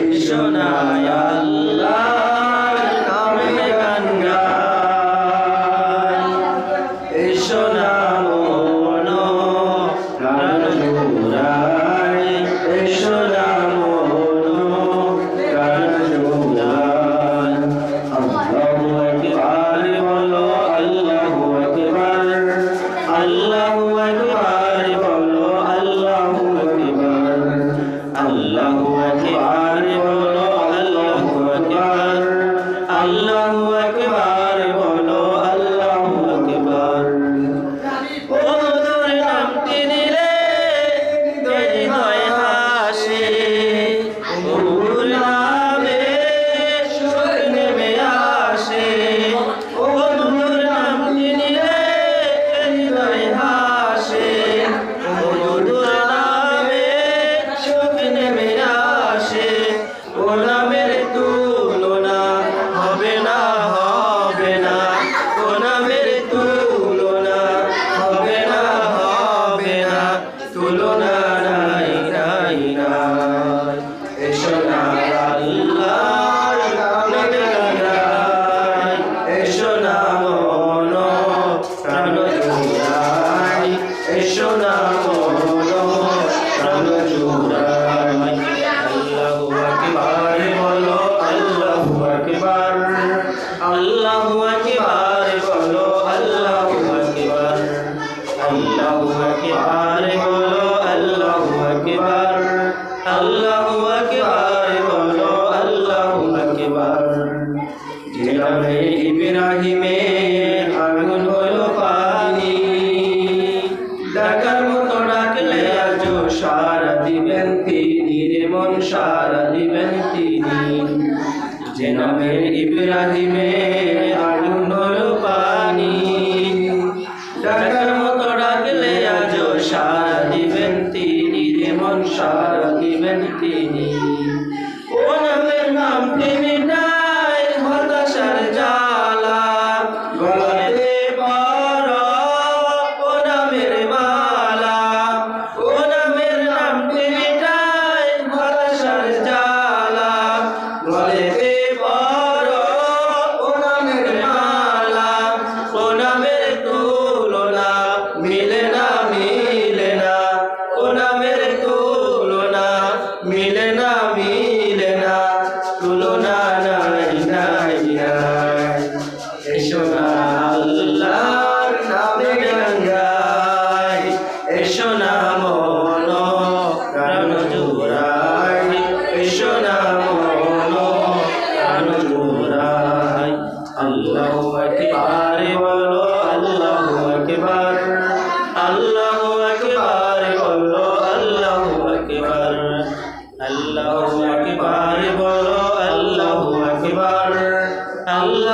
এসো না আল্লাহর নামে গান গাই, এসো না মন প্রাণ জুড়াই, এসো না মন প্রাণ জুড়াই। আল্লাহু আকবার বলো, আল্লাহু আকবার, আল্লাহু আকবার বলো, আল্লাহু আকবার, আল্লাহু আকবার বলো, আল্লাহু আকবার, আল্লাহু আকবার বলো, আল্লাহু আকবার। ওর নামটি নিলে হৃদয় হাসে, ওর নামে সুখ নেমে আসে, ওর নামটি নিলে হৃদয় হাসে, ওর নামে সুখ নেমে আসে। ও নামের তুলনা হবে না, হবে না, ও নামের তুলনা হবে না, হবে না, তুলনা নাই, নাই, নাই। এসো না আল্লাহর নামে গান গাই, এসো না মন প্রাণ জুড়াই, এসো না মন প্রাণ জুড়াই। আল্লাহু আকবার বলো, আল্লাহু আকবার, আল্লাহু আকবার বলো, আল্লাহু আকবার, আল্লাহু আকবার বলো, আল্লাহু আকবার, আল্লাহু আকবার বলো, আল্লাহু আকবার। যে নামে ইব্রাহিমের আগুন হলো পানি, ডাকার মতো ডাকলে আজও সারা দিবেন তিনি রে মন, সারা দিবেন তিনি। যে নামে ইব্রাহিমের আগুন হলো পানি, ডাকার মতো ডাকলে আজও সারা দিবেন তিনি রে মন, সারা দিবেন তিনি। ও নামের নামটি মিটায় হতাশার জ্বালা, গলাতে পরো ও নামের মালা, ও নামের নামটি মিটায় হতাশার জ্বালা, গলাতে পরো ও নামের মালা। ও নামের তুলনা মিলে না, মিলে না, ও নামের তুলনা মিলে না, মিলে না, তুলনা নাই, নাই, নাই। এসো না আল্লাহর নামে গান গাই, এসো না মন প্রাণ জুড়াই, এসো না মন প্রাণ জুড়াই। আল্লাহু আকবার বলো, আল্লাহু আকবার, আল্লাহু আকবার বলো, আল্লাহু আকবার, আল্লাহু আকবার বলো, আল্লাহু আকবার, আল্লাহু